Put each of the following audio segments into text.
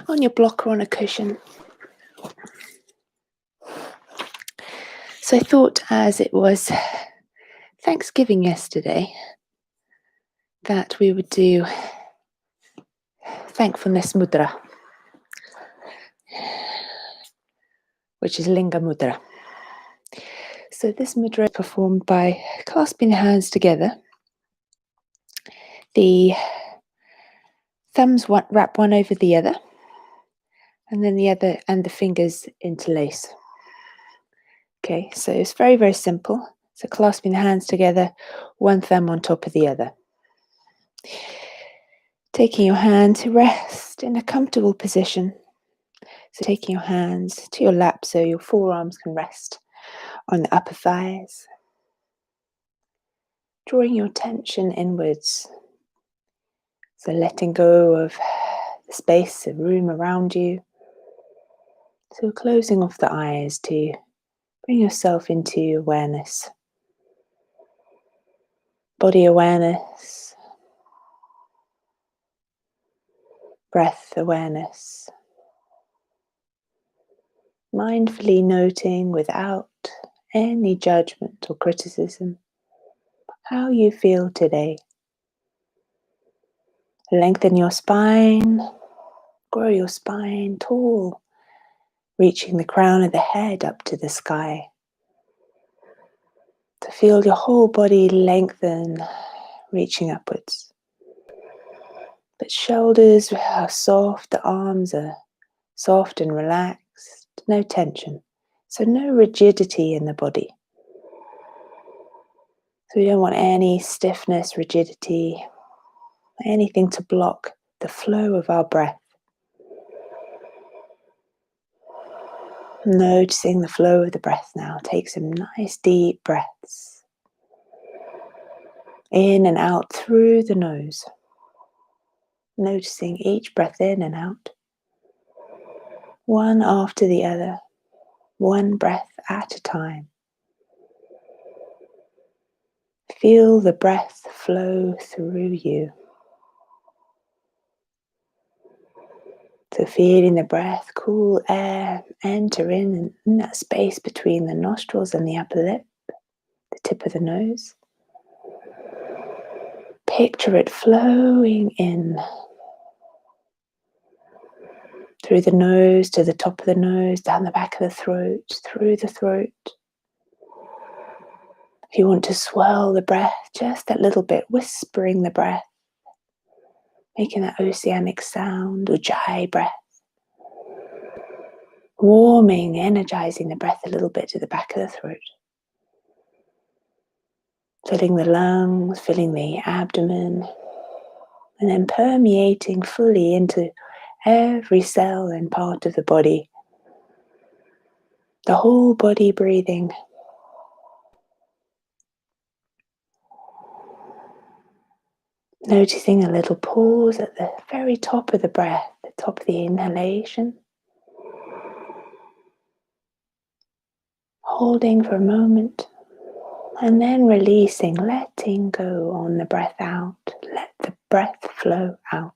on your block or on a cushion. So I thought, as it was Thanksgiving yesterday, that we would do thankfulness mudra, which is linga mudra. So this mudra is performed by clasping the hands together. The thumbs wrap one over the other, and then the other and the fingers interlace. Okay, so it's very, very simple. So clasping the hands together, one thumb on top of the other. Taking your hand to rest in a comfortable position. So taking your hands to your lap so your forearms can rest on the upper thighs. Drawing your attention inwards. So letting go of the space, the room around you. So closing off the eyes to bring yourself into awareness. Body awareness. Breath awareness. Mindfully noting without any judgment or criticism how you feel today. Lengthen your spine, grow your spine tall, reaching the crown of the head up to the sky. To feel your whole body lengthen, reaching upwards. But shoulders are soft, the arms are soft and relaxed, no tension. So no rigidity in the body. So we don't want any stiffness, rigidity, anything to block the flow of our breath. Noticing the flow of the breath now. Take some nice deep breaths. In and out through the nose. Noticing each breath in and out. One after the other. One breath at a time. Feel the breath flow through you. So feeling the breath, cool air enter in that space between the nostrils and the upper lip, the tip of the nose. Picture it flowing in through the nose to the top of the nose, down the back of the throat, through the throat. If you want to swirl the breath just a little bit, whispering the breath, making that oceanic sound, ujjayi breath. Warming, energizing the breath a little bit to the back of the throat. Filling the lungs, filling the abdomen, and then permeating fully into every cell and part of the body. The whole body breathing. Noticing a little pause at the very top of the breath, the top of the inhalation. Holding for a moment and then releasing, letting go on the breath out. Let the breath flow out.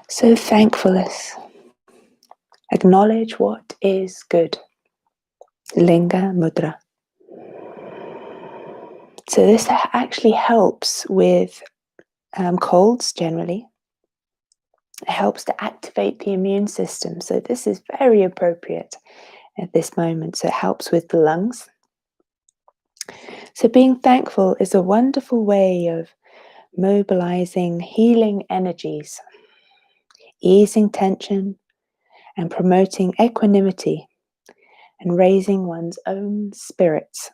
So thankfulness. Acknowledge what is good. Linga mudra. So this actually helps with colds generally. It helps to activate the immune system. So this is very appropriate at this moment. So it helps with the lungs. So being thankful is a wonderful way of mobilizing healing energies, easing tension, and promoting equanimity and raising one's own spirits.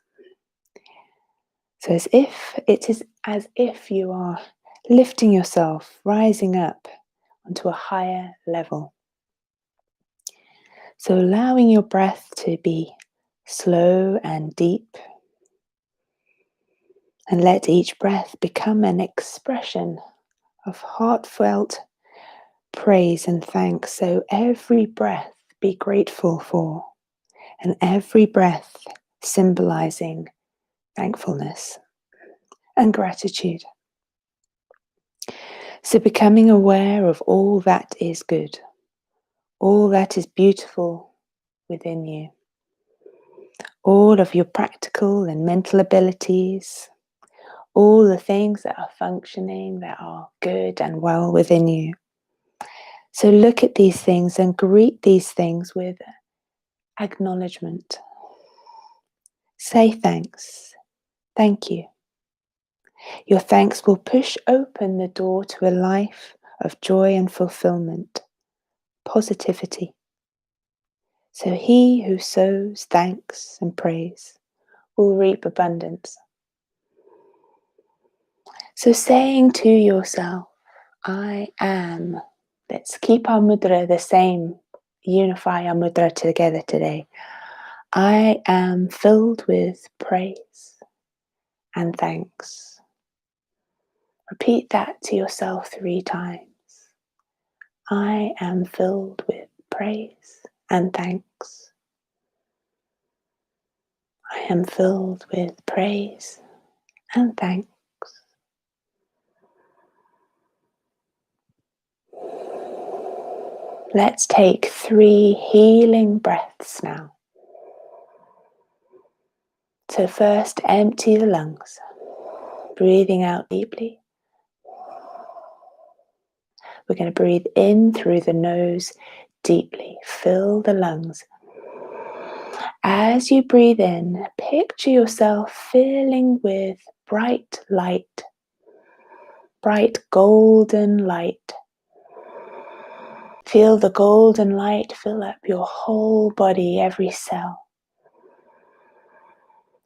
So it is as if you are lifting yourself, rising up onto a higher level. So allowing your breath to be slow and deep, and let each breath become an expression of heartfelt praise and thanks. So every breath be grateful for, and every breath symbolizing thankfulness. and gratitude. So becoming aware of all that is good, all that is beautiful within you, all of your practical and mental abilities, all the things that are functioning, that are good and well within you. So look at these things and greet these things with acknowledgement. Say thanks. Thank you. Your thanks will push open the door to a life of joy and fulfillment, positivity. So he who sows thanks and praise will reap abundance. So saying to yourself, I am. Let's keep our mudra the same. Unify our mudra together today. I am filled with praise and thanks. Repeat that to yourself 3 times. I am filled with praise and thanks. I am filled with praise and thanks. Let's take 3 healing breaths now. So first, empty the lungs, breathing out deeply. We're going to breathe in through the nose deeply. Fill the lungs. As you breathe in, picture yourself filling with bright light, bright golden light. Feel the golden light fill up your whole body, every cell.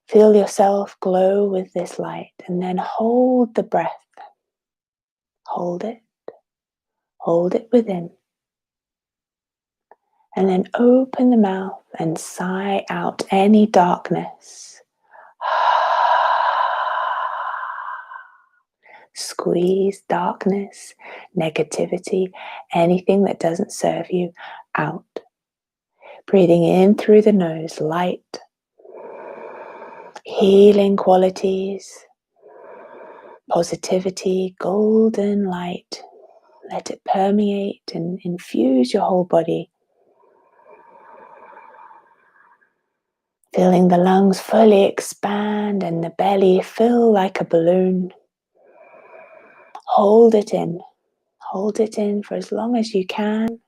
Feel yourself glow with this light and then hold the breath. Hold it within. And then open the mouth and sigh out any darkness. Squeeze darkness, negativity, anything that doesn't serve you out. Breathing in through the nose, light, healing qualities, positivity, golden light. Let it permeate and infuse your whole body. Feeling the lungs fully expand and the belly fill like a balloon. Hold it in. Hold it in for as long as you can.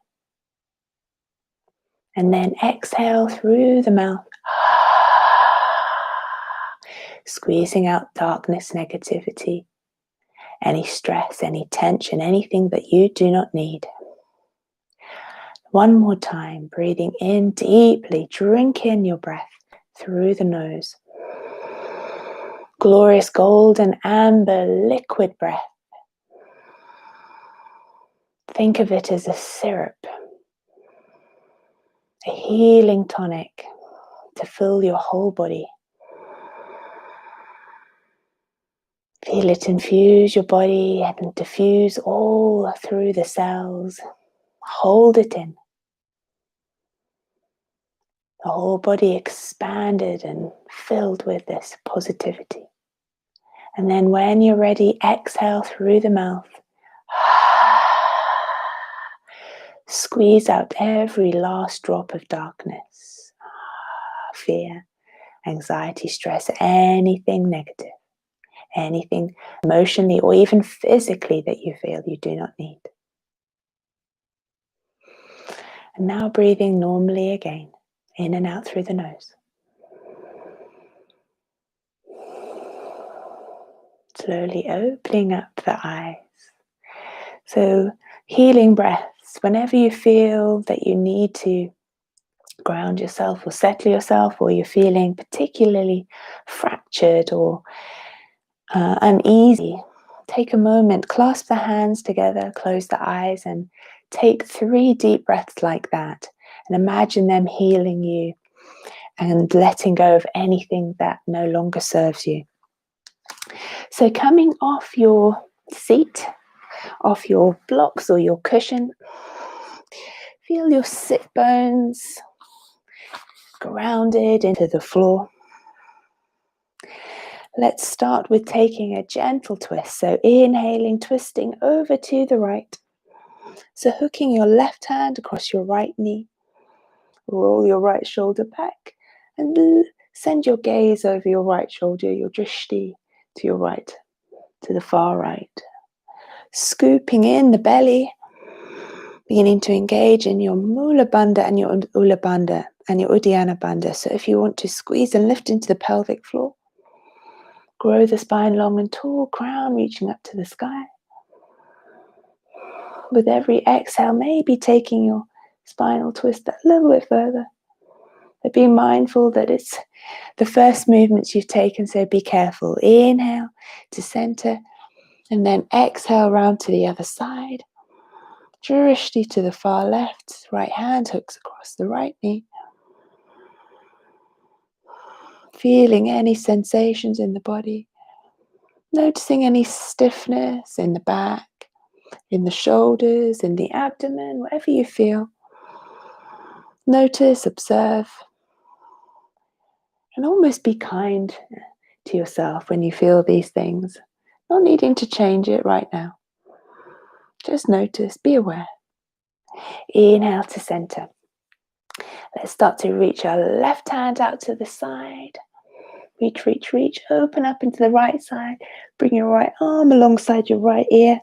And then exhale through the mouth. Squeezing out darkness, negativity, any stress, any tension, anything that you do not need. One more time, breathing in deeply. Drink in your breath through the nose. Glorious golden amber liquid breath. Think of it as a syrup, a healing tonic to fill your whole body. Feel it infuse your body and diffuse all through the cells. Hold it in. The whole body expanded and filled with this positivity. And then when you're ready, exhale through the mouth. Squeeze out every last drop of darkness, fear, anxiety, stress, anything negative, anything emotionally or even physically that you feel you do not need. And now breathing normally again, in and out through the nose. Slowly opening up the eyes. So healing breaths, whenever you feel that you need to ground yourself or settle yourself, or you're feeling particularly fractured or uneasy, take a moment, clasp the hands together, close the eyes, and take 3 deep breaths like that. And imagine them healing you and letting go of anything that no longer serves you. So coming off your seat, off your blocks or your cushion, feel your sit bones grounded into the floor. Let's start with taking a gentle twist. So inhaling, twisting over to the right. So hooking your left hand across your right knee. Roll your right shoulder back and send your gaze over your right shoulder, your drishti, to your right, to the far right. Scooping in the belly, beginning to engage in your Mula Bandha and your Ula Bandha and your Uddiyana Bandha. So if you want to squeeze and lift into the pelvic floor, grow the spine long and tall, crown reaching up to the sky. With every exhale, maybe taking your spinal twist a little bit further. But be mindful that it's the first movements you've taken, so be careful. Inhale to center, and then exhale round to the other side. Drishti to the far left, right hand hooks across the right knee. Feeling any sensations in the body. Noticing any stiffness in the back, in the shoulders, in the abdomen, whatever you feel. Notice, observe, and almost be kind to yourself when you feel these things. Not needing to change it right now. Just notice, be aware. Inhale to center. Let's start to reach our left hand out to the side. Reach, reach, reach. Open up into the right side. Bring your right arm alongside your right ear.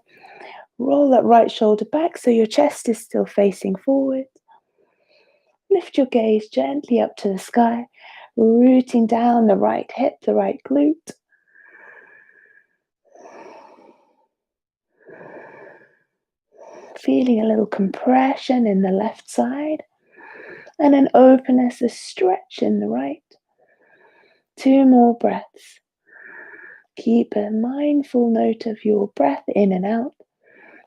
Roll that right shoulder back so your chest is still facing forward. Lift your gaze gently up to the sky, rooting down the right hip, the right glute. Feeling a little compression in the left side and an openness, a stretch in the right. 2 more breaths. Keep a mindful note of your breath in and out.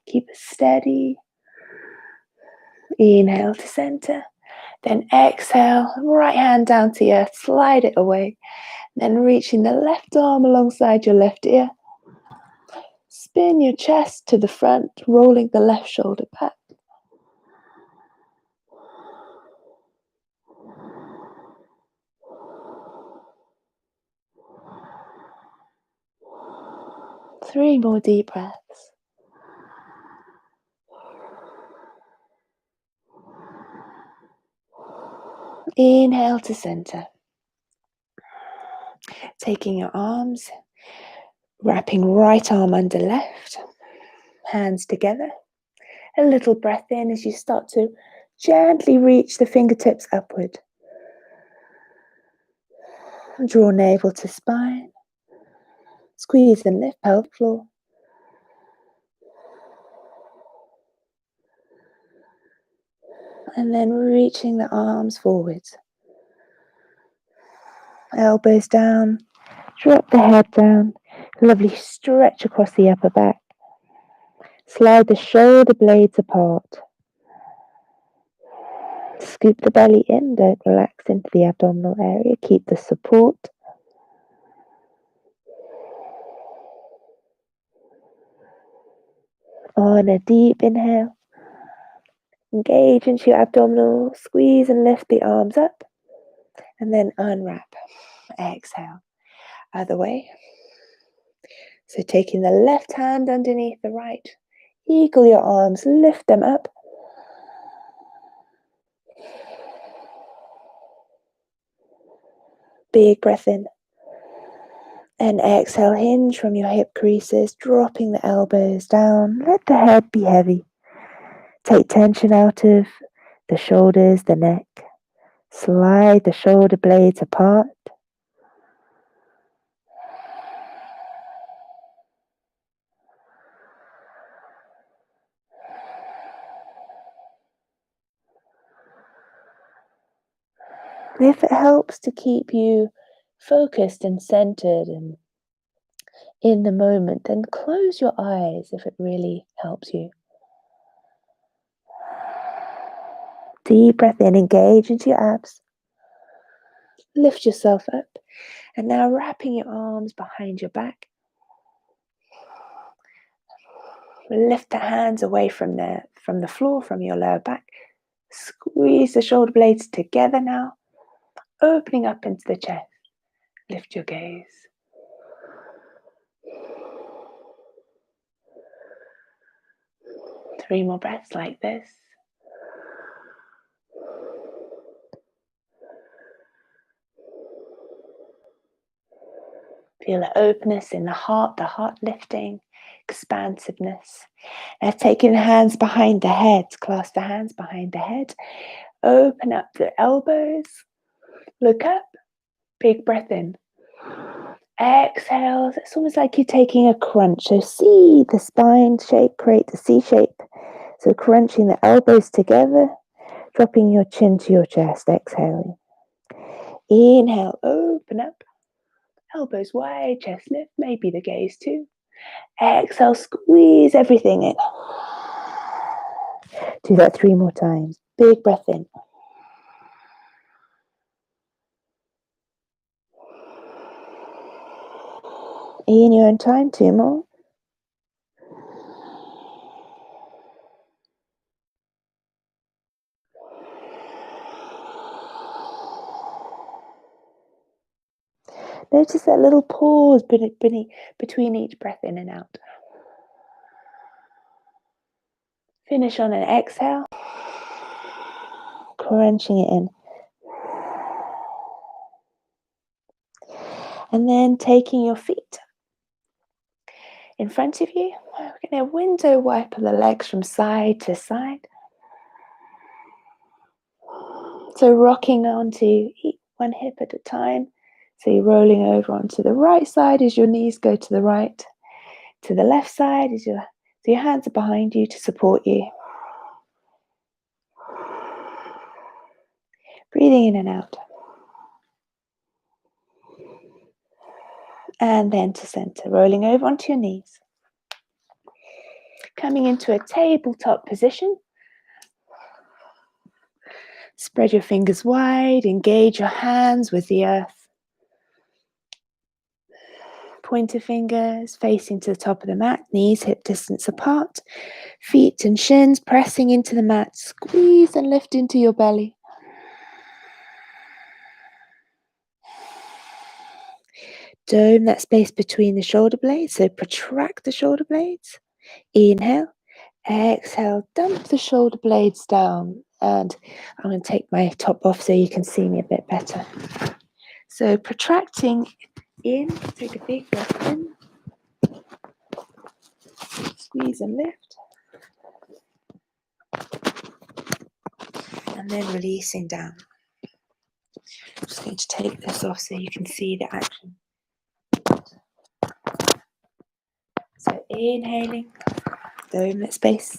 Keep it steady. Inhale to center. Then exhale, right hand down to the earth, slide it away. Then reaching the left arm alongside your left ear. Spin your chest to the front, rolling the left shoulder back. Three more deep breaths. Inhale to center. Taking your arms, wrapping right arm under left, hands together. A little breath in as you start to gently reach the fingertips upward. Draw navel to spine. Squeeze and lift pelvic floor. And then reaching the arms forwards. Elbows down. Drop the head down. Lovely stretch across the upper back. Slide the shoulder blades apart. Scoop the belly in, don't relax into the abdominal area. Keep the support. On a deep inhale, engage into your abdominal, squeeze and lift the arms up, and then unwrap. Exhale. Other way. So taking the left hand underneath the right, eagle your arms, lift them up. Big breath in. And exhale, hinge from your hip creases, dropping the elbows down. Let the head be heavy. Take tension out of the shoulders, the neck. Slide the shoulder blades apart. If it helps to keep you focused and centered and in the moment, then close your eyes if it really helps you. Deep breath in, engage into your abs. Lift yourself up. And now wrapping your arms behind your back. Lift the hands away from the floor, from your lower back. Squeeze the shoulder blades together now. Opening up into the chest. Lift your gaze. 3 more breaths like this. Feel the openness in the heart lifting, expansiveness. Now taking the hands behind the head, clasp the hands behind the head, open up the elbows, look up, big breath in. Exhale, it's almost like you're taking a crunch. So see the spine shape, create the C shape. So crunching the elbows together, dropping your chin to your chest, exhaling. Inhale, open up, elbows wide, chest lift, maybe the gaze too. Exhale, squeeze everything in. Do that 3 more times. Big breath in. In your own time, 2 more. Notice that little pause between each breath in and out. Finish on an exhale, crunching it in. And then taking your feet in front of you, we're going to window wipe the legs from side to side. So rocking onto one hip at a time. So you're rolling over onto the right side as your knees go to the right. To the left side as your hands are behind you to support you. Breathing in and out. And then to center, rolling over onto your knees. Coming into a tabletop position. Spread your fingers wide, engage your hands with the earth. Pointer fingers facing to the top of the mat, knees hip distance apart. Feet and shins pressing into the mat. Squeeze and lift into your belly. Dome that space between the shoulder blades, so protract the shoulder blades. Inhale, exhale, dump the shoulder blades down. And I'm going to take my top off so you can see me a bit better. So protracting in, take a big breath in. Squeeze and lift. And then releasing down. I'm just going to take this off so you can see the action. So inhaling, dome that space.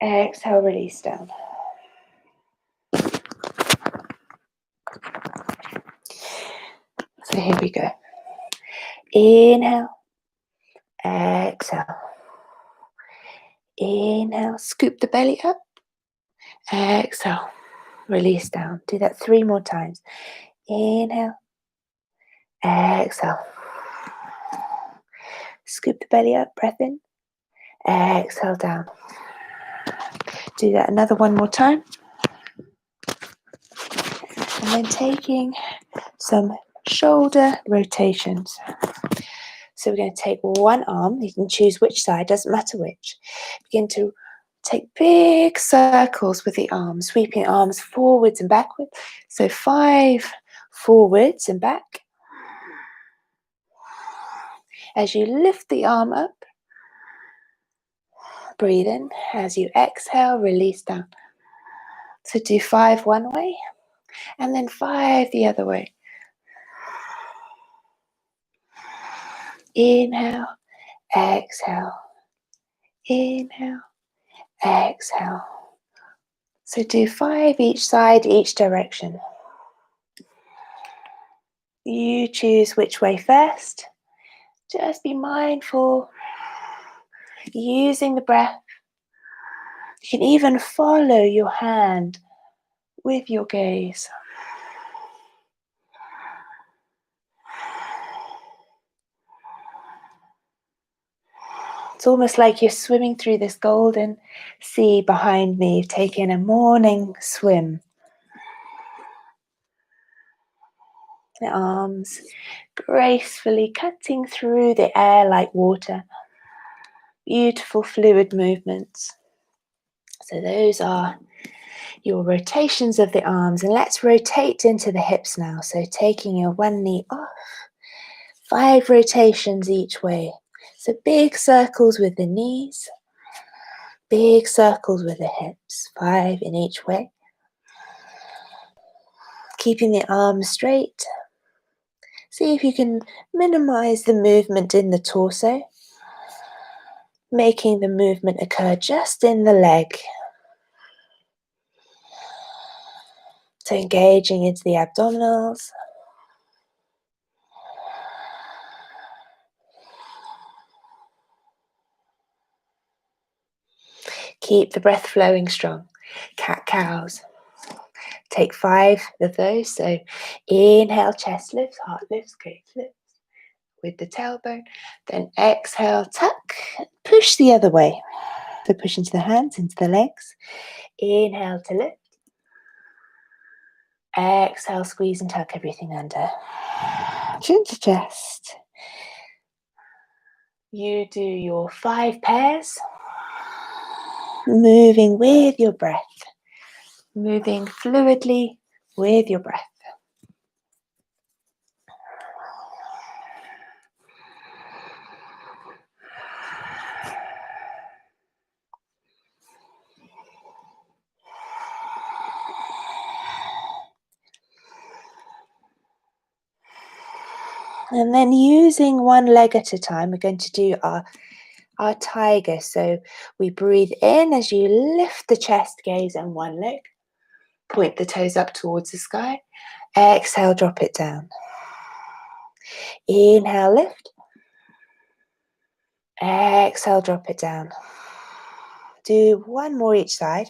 Exhale, release down. So here we go. Inhale, exhale. Inhale, scoop the belly up. Exhale, release down. Do that 3 more times. Inhale, exhale. Scoop the belly up, breath in. Exhale down. Do that another 1 more time. And then taking some shoulder rotations. So we're going to take one arm, you can choose which side, doesn't matter which. Begin to take big circles with the arms, sweeping arms forwards and backwards. So 5 forwards and back. As you lift the arm up, breathe in. As you exhale, release down. So do 5 one way and then 5 the other way. Inhale, exhale. Inhale, exhale. So do 5 each side, each direction. You choose which way first. Just be mindful, using the breath. You can even follow your hand with your gaze. It's almost like you're swimming through this golden sea behind me. You've taken a morning swim. The arms gracefully cutting through the air like water. Beautiful fluid movements. So those are your rotations of the arms, and let's rotate into the hips now. So taking your one knee off, 5 rotations each way. So big circles with the knees, big circles with the hips, 5 in each way. Keeping the arms straight. See if you can minimize the movement in the torso, making the movement occur just in the leg. So engaging into the abdominals. Keep the breath flowing strong. Cat-cows. Take 5 of those. So inhale, chest lifts, heart lifts, gaze lifts with the tailbone. Then exhale, tuck, push the other way. So push into the hands, into the legs. Inhale to lift. Exhale, squeeze and tuck everything under. Chin to chest. You do your 5 pairs. Moving with your breath. Moving fluidly with your breath. And then using one leg at a time, we're going to do our tiger. So we breathe in as you lift the chest, gaze on one leg. Point the toes up towards the sky. Exhale, drop it down. Inhale, lift. Exhale, drop it down. Do one more each side.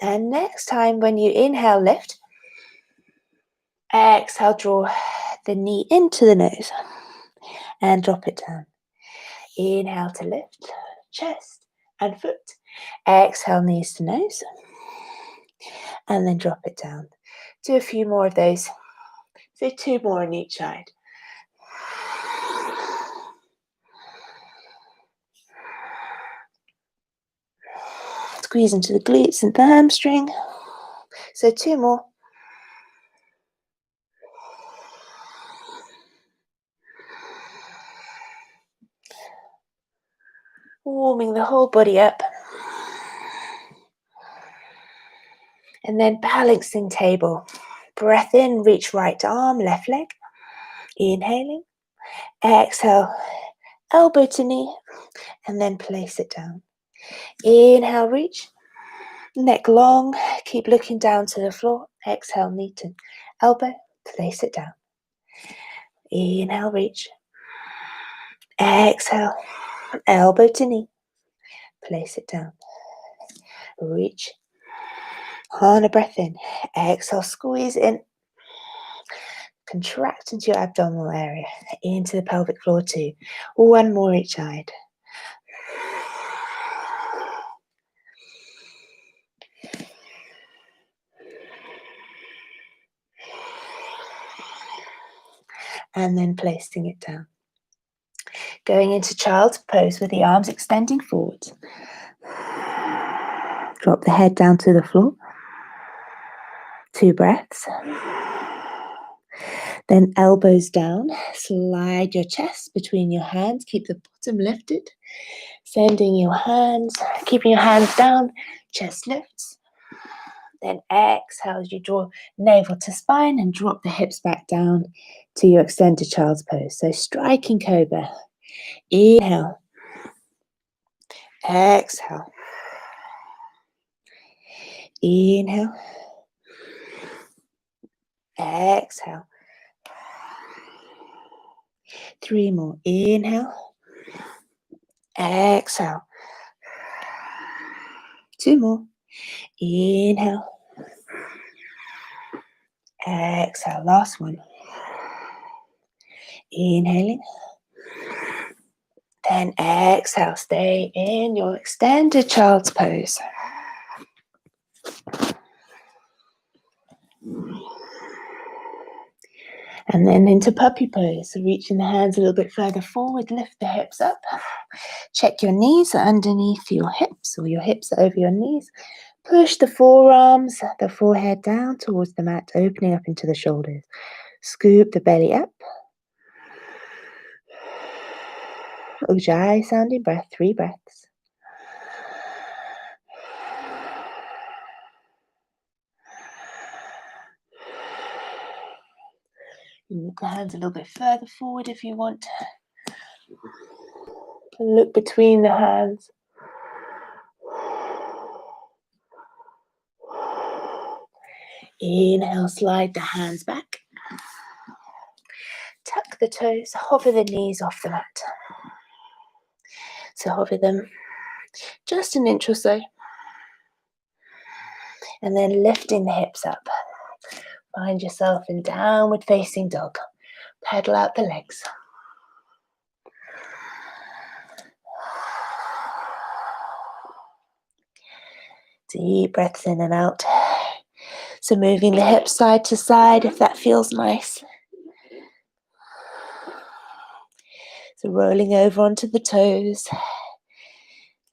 And next time when you inhale, lift. Exhale, draw the knee into the nose and drop it down. Inhale to lift, chest and foot. Exhale, knees to nose. And then drop it down. Do a few more of those. So 2 more on each side. Squeeze into the glutes and the hamstring. So 2 more. Warming the whole body up. And then balancing table. Breath in, reach right arm, left leg. Inhaling. Exhale, elbow to knee. And then place it down. Inhale, reach. Neck long, keep looking down to the floor. Exhale, knee to elbow, place it down. Inhale, reach. Exhale, elbow to knee, place it down. Reach. On a breath in. Exhale, squeeze in. Contract into your abdominal area, into the pelvic floor too. 1 more each side. And then placing it down. Going into child's pose with the arms extending forward. Drop the head down to the floor. 2 breaths. Then elbows down. Slide your chest between your hands. Keep the bottom lifted. Sending your hands, keeping your hands down. Chest lifts. Then exhale as you draw navel to spine and drop the hips back down to your extended child's pose. So striking cobra. Inhale. Exhale. Inhale. Exhale. 3 more. Inhale. Exhale. 2 more. Inhale. Exhale. Last one. Inhaling. Then exhale. Stay in your extended child's pose. And then into puppy pose. So reaching the hands a little bit further forward, lift the hips up. Check your knees are underneath your hips, or your hips are over your knees. Push the forearms, the forehead down towards the mat, opening up into the shoulders. Scoop the belly up. Ujjayi sounding breath, 3 breaths. You walk the hands a little bit further forward if you want. Look between the hands. Inhale, slide the hands back. Tuck the toes, hover the knees off the mat. So hover them just an inch or so. And then lifting the hips up. Find yourself in downward facing dog. Pedal out the legs. Deep breaths in and out. So moving the hips side to side if that feels nice. So rolling over onto the toes.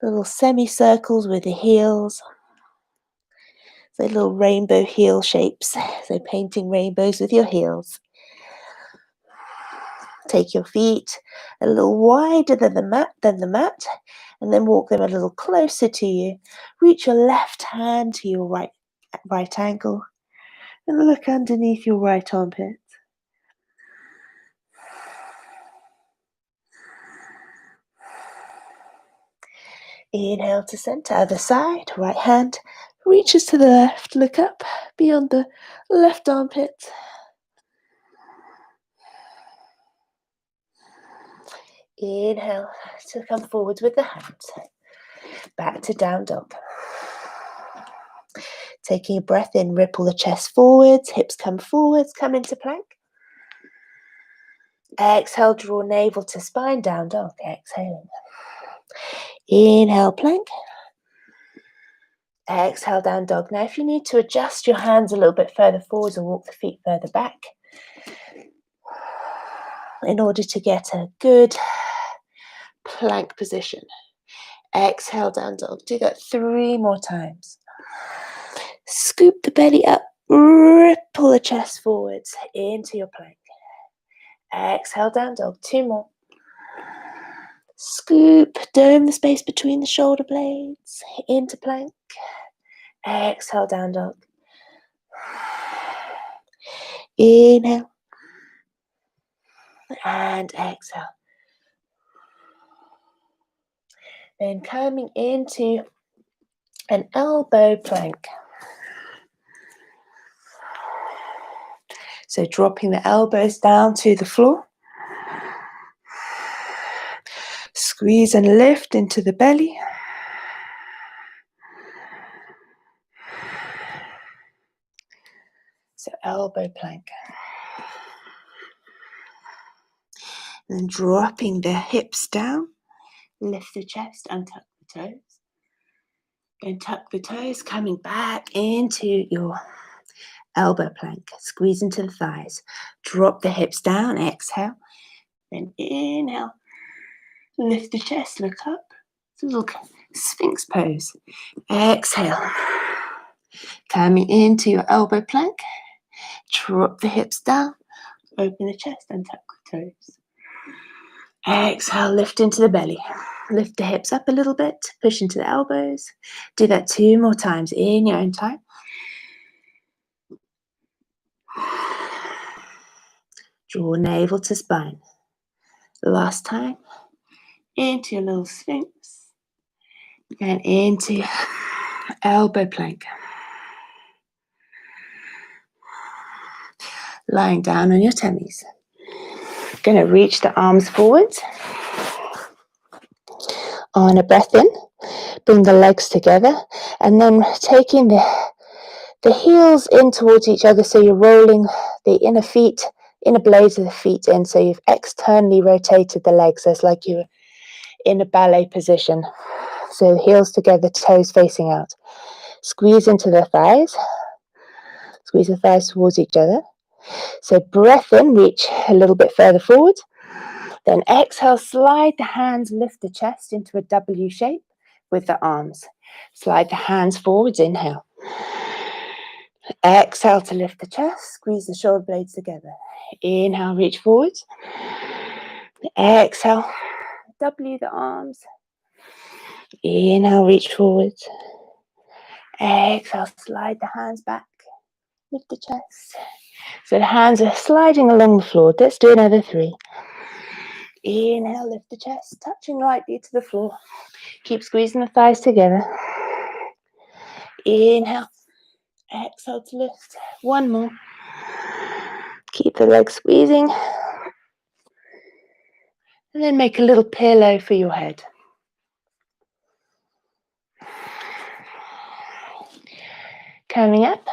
Little semicircles with the heels. So little rainbow heel shapes. So painting rainbows with your heels. Take your feet a little wider than the mat, and then walk them a little closer to you. Reach your left hand to your right ankle, and look underneath your right armpit. Inhale to center, other side, right hand reaches to the left, look up beyond the left armpit. Inhale to come forwards with the hands. Back to down dog. Taking a breath in, ripple the chest forwards, hips come forwards, come into plank. Exhale, draw navel to spine, down dog. Exhaling. Inhale, plank. Exhale, down dog. Now, if you need to adjust your hands a little bit further forwards or walk the feet further back in order to get a good plank position. Exhale, down dog. Do that 3 more times. Scoop the belly up, ripple the chest forwards into your plank. Exhale, down dog. 2 more. Scoop, dome the space between the shoulder blades into plank. Exhale, down dog. Inhale. And exhale. Then coming into an elbow plank. So dropping the elbows down to the floor. Squeeze and lift into the belly. So elbow plank. Then dropping the hips down. Lift the chest, untuck the toes. Then tuck the toes, coming back into your elbow plank. Squeeze into the thighs. Drop the hips down, exhale. Then inhale. Lift the chest, look up. It's a little sphinx pose. Exhale. Coming into your elbow plank. Drop the hips down. Open the chest and tuck the toes. Exhale, lift into the belly. Lift the hips up a little bit. Push into the elbows. Do that 2 more times in your own time. Draw navel to spine. Last time. Into your little sphinx. And into elbow plank. Lying down on your tummies. Going to reach the arms forwards. On a breath in, bring the legs together, and then taking the heels in towards each other, so you're rolling the inner blades of the feet in, so you've externally rotated the legs. So it's like you're in a ballet position. So heels together, toes facing out. Squeeze into the thighs. Squeeze the thighs towards each other. So breath in, reach a little bit further forward. Then exhale, slide the hands, lift the chest into a W shape with the arms. Slide the hands forwards, inhale. Exhale to lift the chest, squeeze the shoulder blades together. Inhale, reach forwards. Exhale, W the arms. Inhale, reach forwards. Exhale, slide the hands back, lift the chest. So the hands are sliding along the floor. Let's do another 3. Inhale, lift the chest, touching lightly to the floor. Keep squeezing the thighs together. Inhale, exhale to lift. 1 more. Keep the legs squeezing. And then make a little pillow for your head. Coming up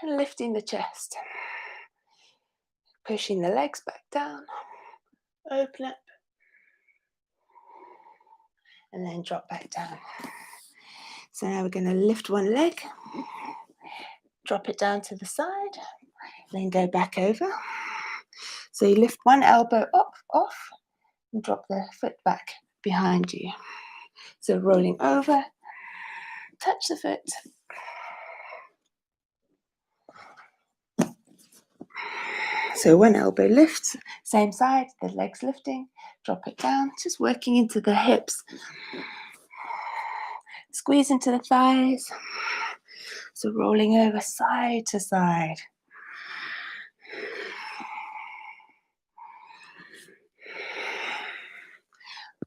and lifting the chest. Pushing the legs back down. Open up. And then drop back down. So now we're going to lift one leg. Drop it down to the side. Then go back over. So you lift one elbow up, off. And drop the foot back behind you. So rolling over. Touch the foot. So one elbow lifts, same side, the legs lifting, drop it down, just working into the hips. Squeeze into the thighs. So rolling over side to side.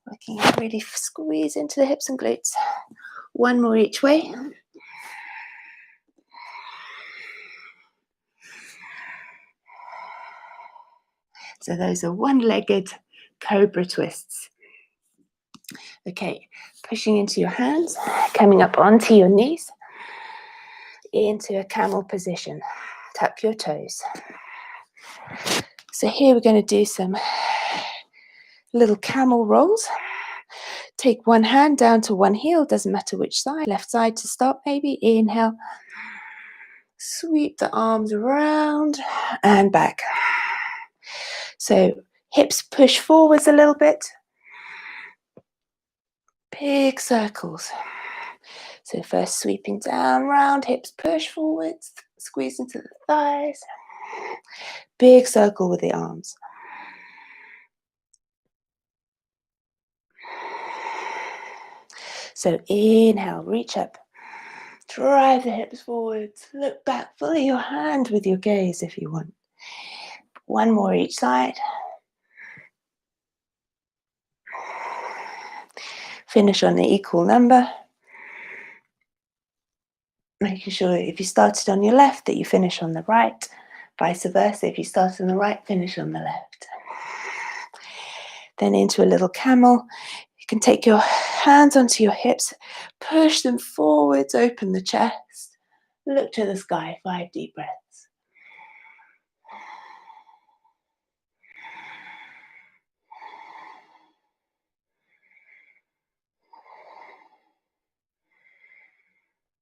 Working really squeeze into the hips and glutes. 1 more each way. So those are one-legged cobra twists. Okay, pushing into your hands, coming up onto your knees, into a camel position. Tuck your toes. So here we're going to do some little camel rolls. Take one hand down to one heel, doesn't matter which side, left side to start maybe. Inhale. Sweep the arms around and back. So hips push forwards a little bit. Big circles. So first sweeping down, round, hips push forwards, squeeze into the thighs. Big circle with the arms. So inhale, reach up. Drive the hips forwards. Look back. Follow your hand with your gaze if you want. 1 more each side. Finish on the equal number. Making sure if you started on your left that you finish on the right. Vice versa, if you start on the right, finish on the left. Then into a little camel. You can take your hands onto your hips, push them forwards, open the chest, look to the sky, 5 deep breaths.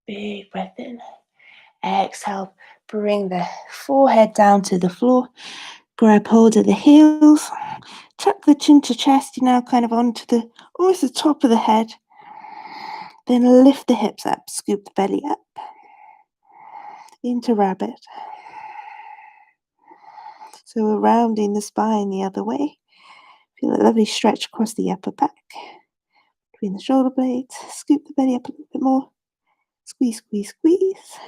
Big breath in. Exhale, bring the forehead down to the floor. Grab hold of the heels. Tuck the chin to chest, now kind of onto almost the top of the head. Then lift the hips up, scoop the belly up. Into rabbit. So we're rounding the spine the other way. Feel a lovely stretch across the upper back. Between the shoulder blades. Scoop the belly up a little bit more. Squeeze, squeeze, squeeze.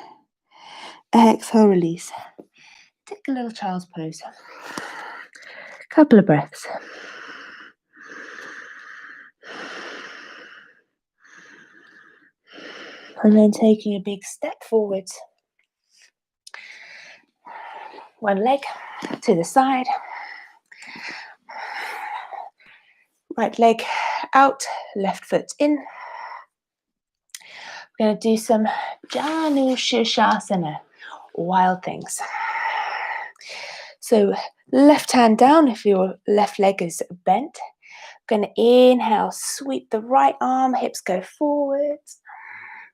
Exhale, release. Take a little child's pose. Couple of breaths. And then taking a big step forward. One leg to the side. Right leg out, left foot in. We're going to do some Janu Shirshasana, wild things. So left hand down if your left leg is bent. Going to inhale, sweep the right arm, hips go forwards.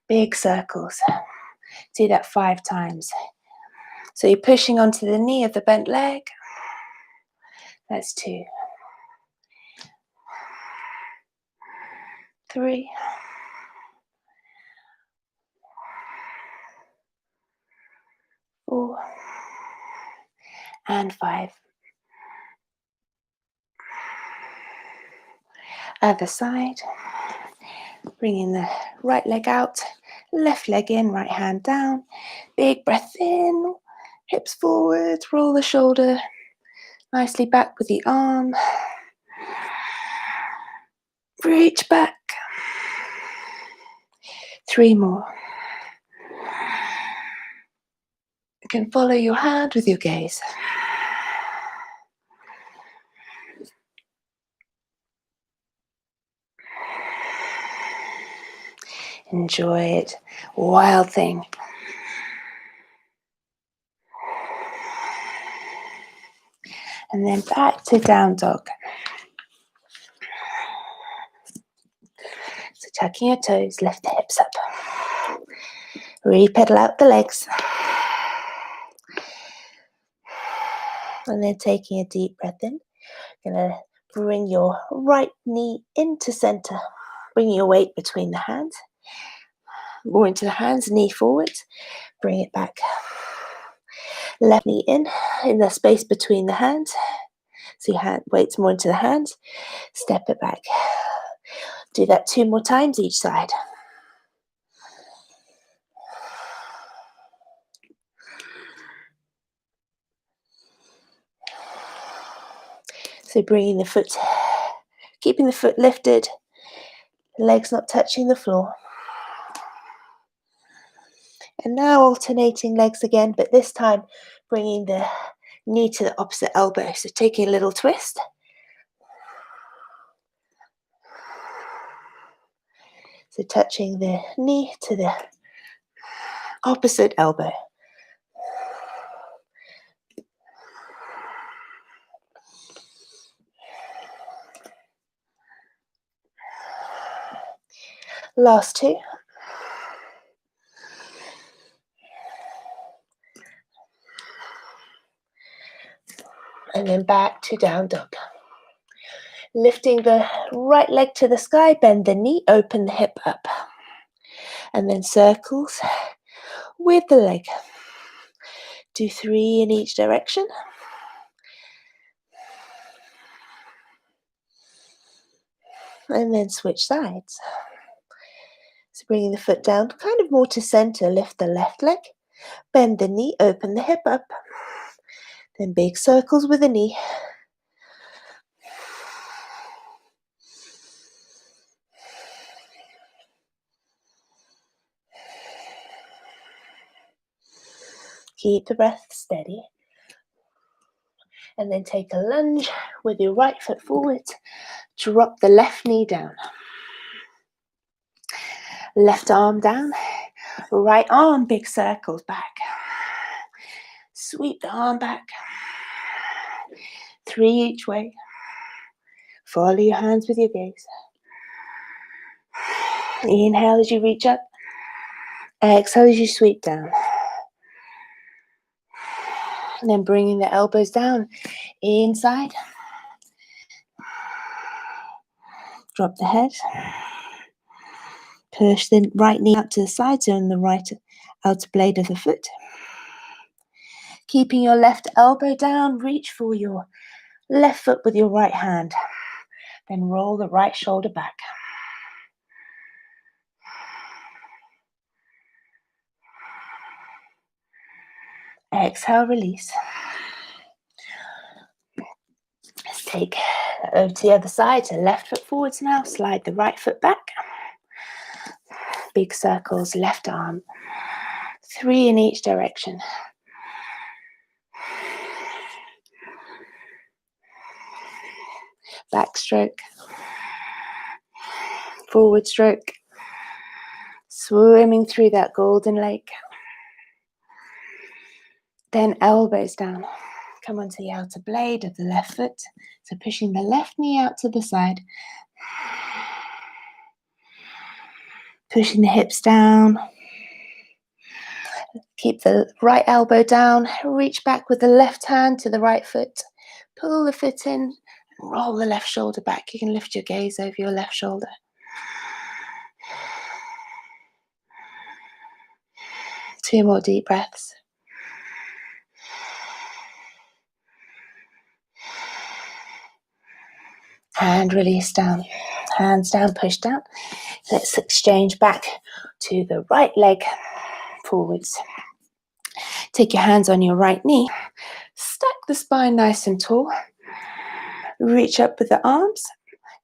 Big circles. Do that 5 times. So you're pushing onto the knee of the bent leg. That's 2, 3, 4, and 5. Other side. Bringing the right leg out, left leg in, right hand down. Big breath in, hips forward, roll the shoulder nicely back with the arm. Reach back. 3 more. You can follow your hand with your gaze. Enjoy it. Wild thing. And then back to down dog. So tucking your toes, lift the hips up. Re-pedal out the legs. And then taking a deep breath in. Gonna bring your right knee into center. Bring your weight between the hands. More into the hands, knee forward. Bring it back. Left knee in the space between the hands. So your hand, weight's more into the hands. Step it back. Do that 2 more times each side. So bringing the foot, keeping the foot lifted, legs not touching the floor. And now alternating legs again, but this time bringing the knee to the opposite elbow. So taking a little twist. So touching the knee to the opposite elbow. Last 2. And then back to down dog. Lifting the right leg to the sky, bend the knee, open the hip up. And then circles with the leg. Do 3 in each direction. And then switch sides. So bringing the foot down, kind of more to center, lift the left leg, bend the knee, open the hip up. Then big circles with the knee. Keep the breath steady. And then take a lunge with your right foot forward. Drop the left knee down. Left arm down. Right arm, big circles back. Sweep the arm back. 3 each way. Follow your hands with your gaze. Inhale as you reach up. Exhale as you sweep down. And then bringing the elbows down inside. Drop the head. Push the right knee out to the side, so on the right outer blade of the foot. Keeping your left elbow down, reach for your left foot with your right hand. Then roll the right shoulder back. Exhale, release. Let's take over to the other side. So left foot forwards now. Slide the right foot back. Big circles, left arm. 3 in each direction. Backstroke. Forward stroke. Swimming through that golden lake. Then elbows down. Come onto the outer blade of the left foot. So pushing the left knee out to the side. Pushing the hips down. Keep the right elbow down, reach back with the left hand to the right foot, pull the foot in, and roll the left shoulder back. You can lift your gaze over your left shoulder. Two more deep breaths. And release down. Hands down, push down. Let's exchange back to the right leg forwards. Take your hands on your right knee. Stack the spine nice and tall. Reach up with the arms.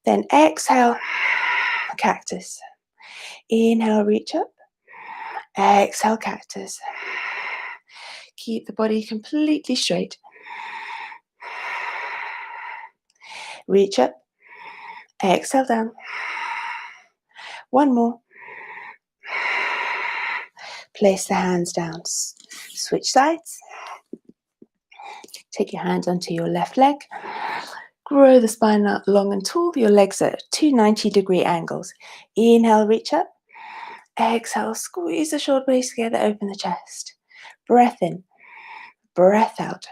Then exhale, cactus. Inhale, reach up. Exhale, cactus. Keep the body completely straight. Reach up. Exhale down. One more. Place the hands down. Switch sides. Take your hands onto your left leg. Grow the spine out long and tall. Your legs are at 290-degree angles. Inhale, reach up. Exhale, squeeze the shoulder blades together, open the chest. Breath in. Breath out.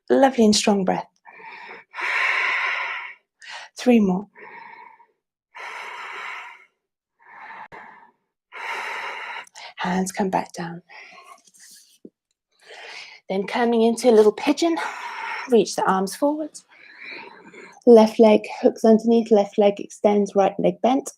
Lovely and strong breath. 3 more. Hands come back down. Then coming into a little pigeon, reach the arms forwards. Left leg hooks underneath, left leg extends, right leg bent.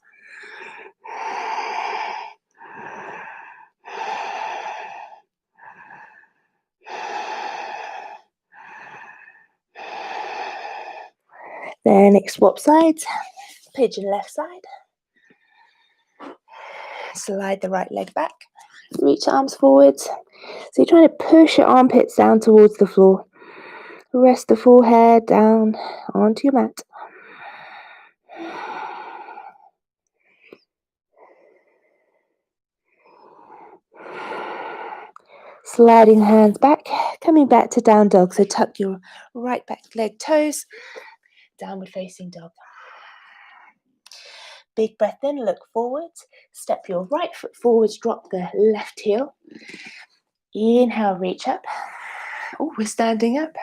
Then swap sides, pigeon left side. Slide the right leg back, reach arms forwards. So you're trying to push your armpits down towards the floor. Rest the forehead down onto your mat. Sliding hands back, coming back to down dog. So tuck your right back leg toes, downward facing dog. Big breath in, look forwards. Step your right foot forwards, drop the left heel. Inhale, reach up. Oh, we're standing up.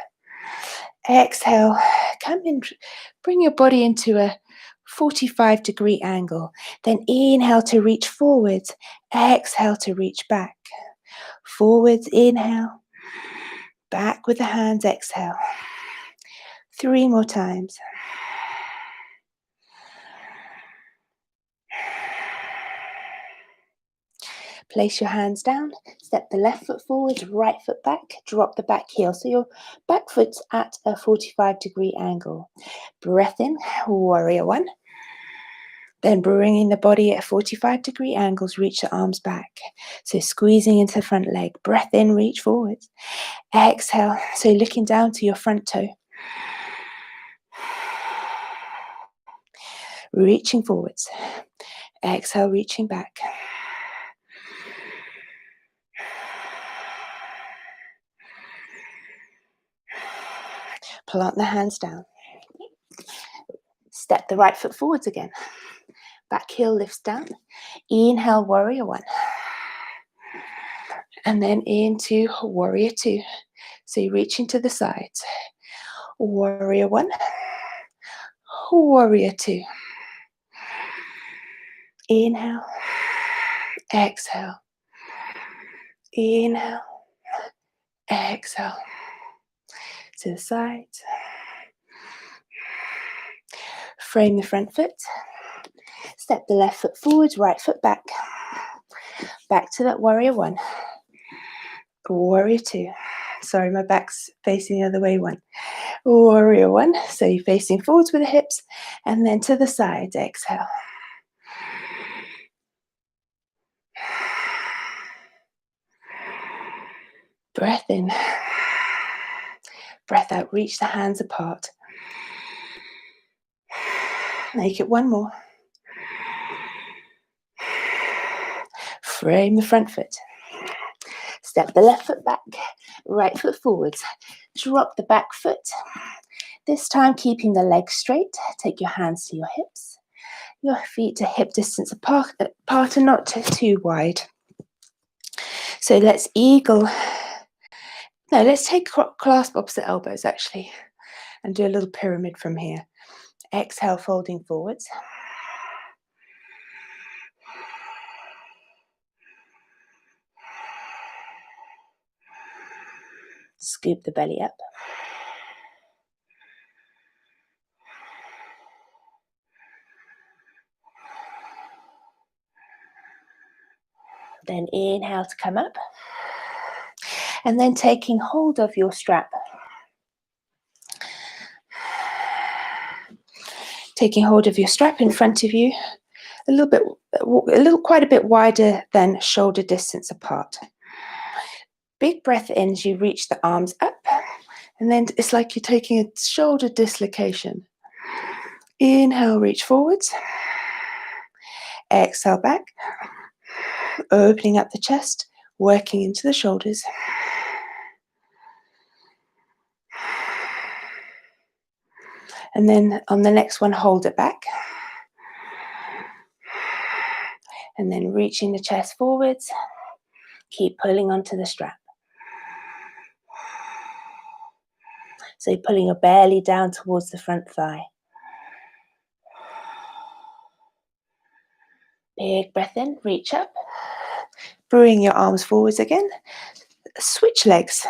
Exhale, come in, bring your body into a 45-degree angle. Then inhale to reach forwards. Exhale to reach back. Forwards, inhale. Back with the hands, exhale. 3 more times. Place your hands down, step the left foot forward, right foot back, drop the back heel. So your back foot's at a 45-degree angle. Breath in, warrior one. Then bringing the body at 45-degree angles, reach the arms back. So squeezing into the front leg. Breath in, reach forward. Exhale, so looking down to your front toe. Reaching forwards. Exhale, reaching back. Plant the hands down. Step the right foot forwards again. Back heel lifts down. Inhale, warrior one. And then into warrior two. So you're reaching to the sides. Warrior one. Warrior two. Inhale. Exhale. Inhale. Exhale. To the sides. Frame the front foot. Step the left foot forwards, right foot back. Back to that warrior one. Warrior two. Sorry, my back's facing the other way. One. Warrior one. So you're facing forwards with the hips and then to the sides. Exhale. Breath in. Breath out. Reach the hands apart. Make it one more. Frame the front foot. Step the left foot back, right foot forwards. Drop the back foot. This time keeping the legs straight. Take your hands to your hips. Your feet to hip distance apart and not too wide. So let's eagle. No, let's take clasp opposite elbows actually and do a little pyramid from here. Exhale, folding forwards. Scoop the belly up. Then inhale to come up. And then taking hold of your strap. Taking hold of your strap in front of you, quite a bit wider than shoulder distance apart. Big breath in as you reach the arms up, and then it's like you're taking a shoulder dislocation. Inhale, reach forwards. Exhale back, opening up the chest, working into the shoulders. And then on the next one, hold it back. And then reaching the chest forwards. Keep pulling onto the strap. So you're pulling your belly down towards the front thigh. Big breath in, reach up. Bring your arms forwards again. Switch legs.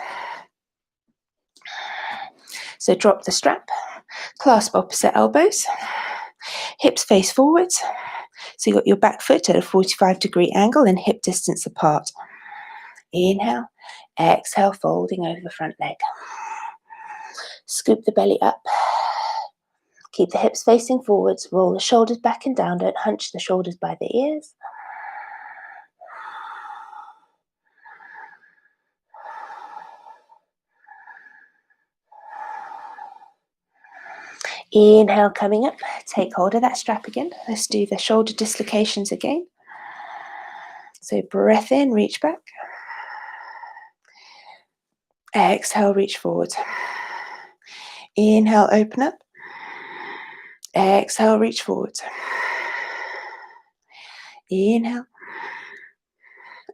So drop the strap, clasp opposite elbows, hips face forwards. So you got your back foot at a 45-degree angle and hip distance apart. Inhale, exhale, folding over the front leg. Scoop the belly up. Keep the hips facing forwards. Roll the shoulders back and down. Don't hunch the shoulders by the ears. Inhale, coming up. Take hold of that strap again. Let's do the shoulder dislocations again. So breath in, reach back. Exhale, reach forward. Inhale, open up. Exhale, reach forward. Inhale.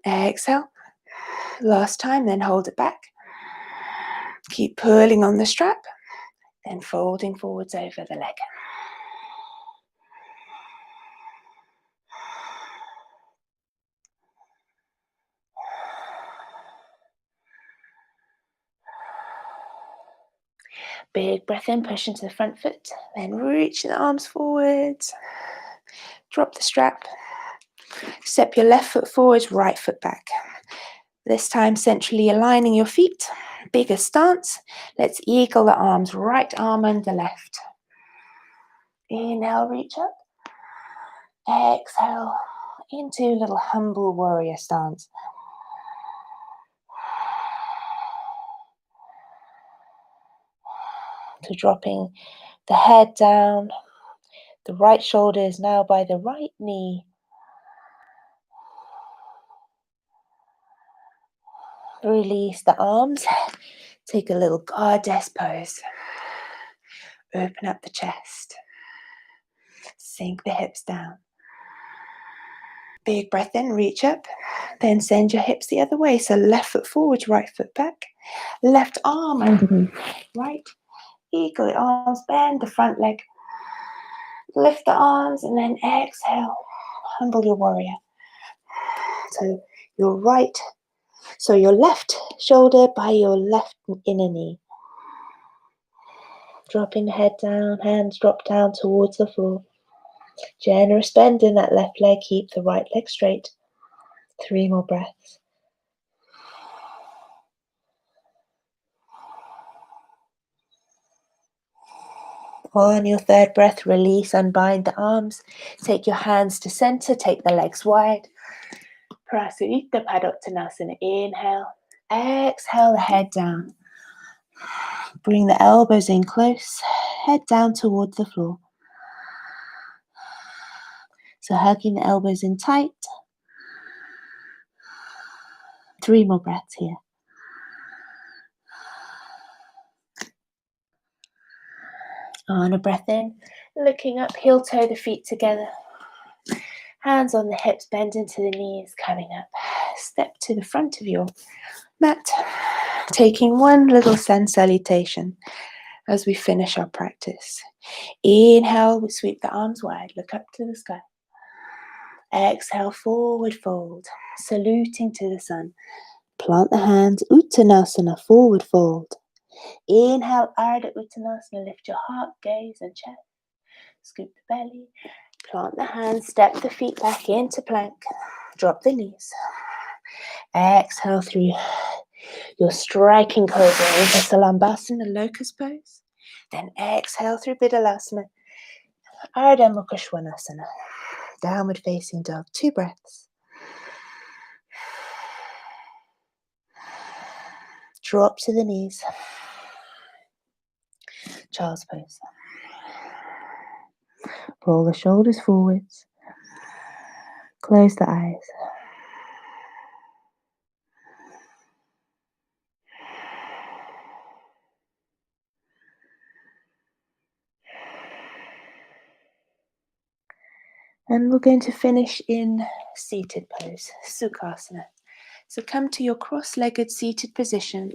Exhale. Last time, then hold it back. Keep pulling on the strap, then folding forwards over the leg. Big breath in, push into the front foot, then reach the arms forwards. Drop the strap. Step your left foot forwards, right foot back. This time centrally aligning your feet. Bigger stance. Let's eagle the arms, right arm under left. Inhale, reach up. Exhale into a little humble warrior stance. So dropping the head down. The right shoulder is now by the right knee. Release the arms. Take a little goddess pose. Open up the chest. Sink the hips down. Big breath in, reach up. Then send your hips the other way. So left foot forward, right foot back. Left arm underneath. Right. Eagle arms, bend the front leg. Lift the arms and then exhale. Humble your warrior. So your left shoulder by your left inner knee. Dropping the head down, hands drop down towards the floor. Generous bend in that left leg, keep the right leg straight. 3 more breaths. On your third breath, release, unbind the arms. Take your hands to center, take the legs wide. Prasarita Padottanasana, inhale. Exhale the head down. Bring the elbows in close, head down towards the floor. So hugging the elbows in tight. 3 more breaths here. On a breath in, looking up, heel toe the feet together. Hands on the hips, bend into the knees, coming up. step to the front of your mat, taking one little sun salutation as we finish our practice. Inhale, we sweep the arms wide, look up to the sky. Exhale, forward fold, saluting to the sun. Plant the hands, Uttanasana, forward fold. Inhale, Ardha Uttanasana, lift your heart, gaze and chest. Scoop the belly, plant the hands, step the feet back into plank, drop the knees. Exhale through your striking cobra into Salambhasana, locust pose. Then exhale through Bidalasana, Ardha Mukha Svanasana, downward facing dog. 2 breaths. Drop to the knees. Child's pose. Roll the shoulders forwards. Close the eyes. And we're going to finish in seated pose, Sukhasana. So come to your cross-legged seated position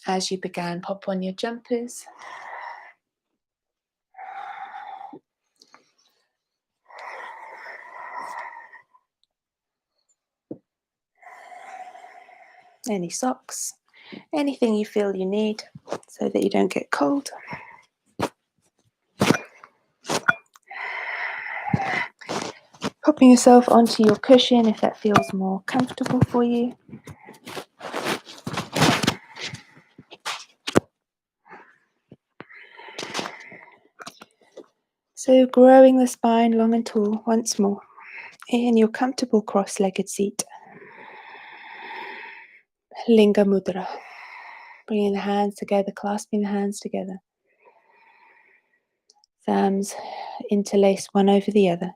as you began. Pop on your jumpers. Any socks, anything you feel you need so that you don't get cold. Popping yourself onto your cushion if that feels more comfortable for you. So growing the spine long and tall once more in your comfortable cross-legged seat. Linga Mudra. Bringing the hands together, clasping the hands together. Thumbs interlace one over the other.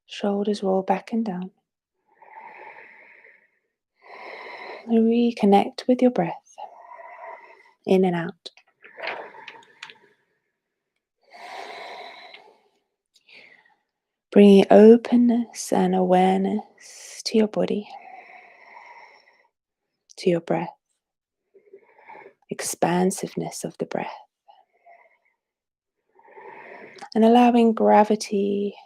Shoulders roll back and down. Reconnect with your breath. In and out. Bringing openness and awareness to your body, to your breath. Expansiveness of the breath. And allowing gravity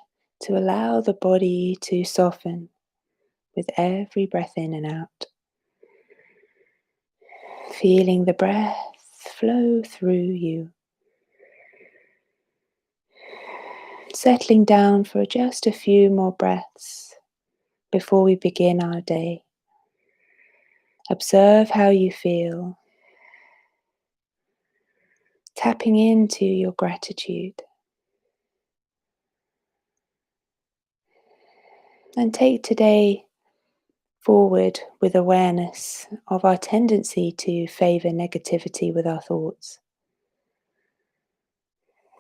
to allow the body to soften with every breath in and out. Feeling the breath flow through you. Settling down for just a few more breaths before we begin our day. Observe how you feel. Tapping into your gratitude. And take today forward with awareness of our tendency to favor negativity with our thoughts.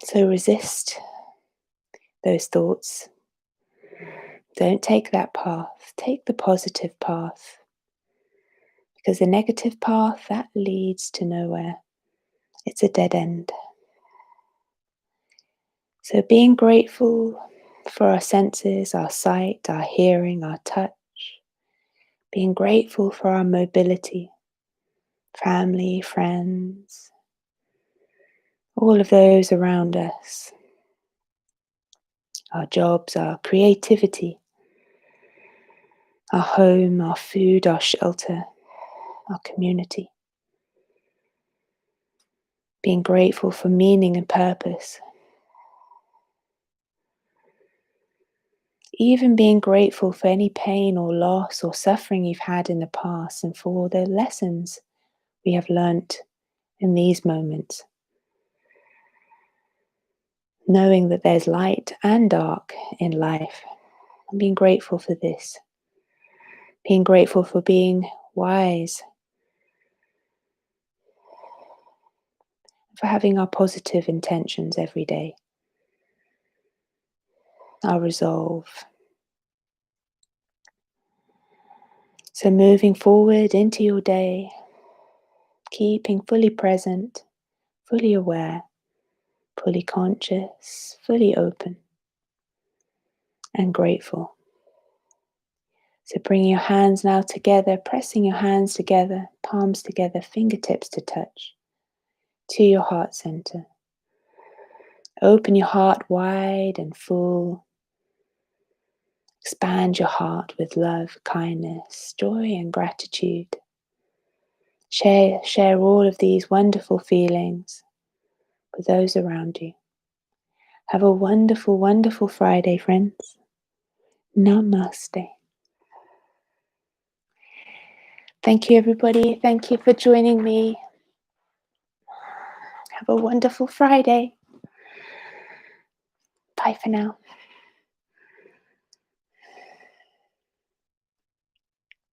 So resist those thoughts. Don't take that path. Take the positive path. Because the negative path, that leads to nowhere. It's a dead end. So being grateful for our senses, our sight, our hearing, our touch. Being grateful for our mobility, family, friends, all of those around us. Our jobs, our creativity, our home, our food, our shelter, our community. Being grateful for meaning and purpose. Even being grateful for any pain or loss or suffering you've had in the past and for the lessons we have learnt in these moments. Knowing that there's light and dark in life. And being grateful for this. Being grateful for being wise. For having our positive intentions every day. Our resolve. So moving forward into your day, keeping fully present, fully aware, fully conscious, fully open, and grateful. So bring your hands now together, pressing your hands together, palms together, fingertips to touch, to your heart center. Open your heart wide and full. Expand your heart with love, kindness, joy, and gratitude. Share all of these wonderful feelings with those around you. Have a wonderful, wonderful Friday, friends. Namaste. Thank you, everybody. Thank you for joining me. Have a wonderful Friday. Bye for now.